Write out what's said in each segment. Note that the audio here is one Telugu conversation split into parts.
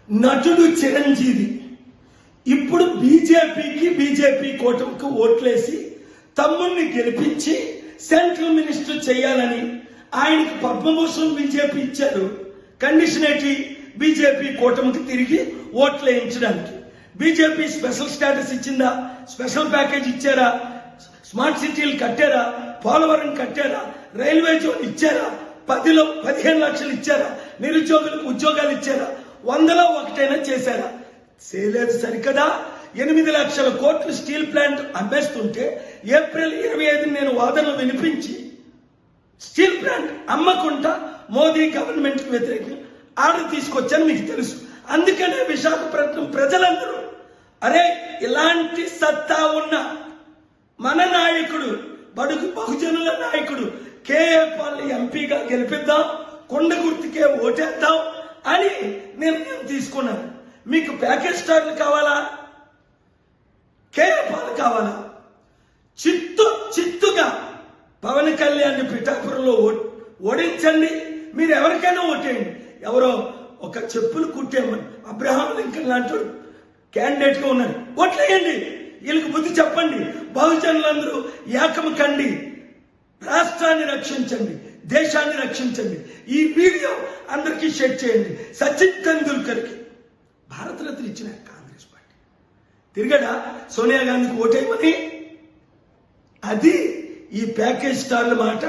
నటుడు చిరంజీవి ఇప్పుడు బీజేపీ కూటమికి ఓట్లేసి తమ్ముడిని గెలిపించి సెంట్రల్ మినిస్టర్ చేయాలని ఆయనకి పద్మభూషణ్ బీజేపీ ఇచ్చారు. కండిషన్ ఏంటి? బీజేపీ కూటమికి తిరిగి ఓట్లు వేయించడానికి. బీజేపీ స్పెషల్ స్టేటస్ ఇచ్చిందా? స్పెషల్ ప్యాకేజ్ ఇచ్చారా? స్మార్ట్ సిటీలు కట్టారా? పోలవరం కట్టారా? రైల్వే జోన్ ఇచ్చారా? 15 లక్షలు ఇచ్చారా? నిరుద్యోగులకు ఉద్యోగాలు ఇచ్చారా? 100లో 1 చేశారా? చేయలేదు. సరికదా 8 లక్షల కోట్లు స్టీల్ ప్లాంట్ అమ్మేస్తుంటే ఏప్రిల్ 25 నేను వాదనలు వినిపించి స్టీల్ ప్లాంట్ అమ్మకుండా మోదీ గవర్నమెంట్ కి వ్యతిరేకంగా ఆర్డర్ తీసుకొచ్చాను, మీకు తెలుసు. అందుకనే విశాఖపట్నం ప్రజలందరూ అరే ఇలాంటి సత్తా ఉన్న మన నాయకుడు, బడుగు బహుజనుల నాయకుడు కేఏ పాల్ ఎంపీగా గెలిపిద్దాం, కొండ గుర్తుకే ఓటేద్దాం అని నిర్ణయం తీసుకున్నాను. మీకు ప్యాకేజ్ స్టార్లు కావాలా? కేఏ పాల్ కావాలా? చిత్తుగా పవన్ కళ్యాణ్ పిఠాపురంలో ఓడించండి. మీరు ఎవరికైనా ఓటేయండి. ఎవరో ఒక చెప్పులు కుట్టేమని అబ్రహాం లింకన్ లాంటి క్యాండిడేట్ గా ఉన్నారు, ఓట్లేయండి. వీళ్ళకి బుద్ధి చెప్పండి. బహుజనులందరూ ఏకం కండి, రాష్ట్రాన్ని రక్షించండి, దేశాన్ని రక్షించండి. ఈ వీడియో అందరికీ షేర్ చేయండి. సచిన్ టెండూల్కర్ కి భారతరత్న ఇచ్చిన కాంగ్రెస్ పార్టీ తిరిగడా సోనియా గాంధీకి ఓటేయమని? అది ఈ ప్యాకేజ్ స్టార్ల మాట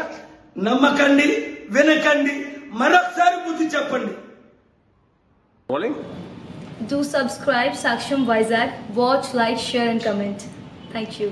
నమ్మకండి, వినకండి. మరొకసారి బుద్ధి చెప్పండి. Do subscribe Saksham Vizag. Watch, like, share and comment. Thank you.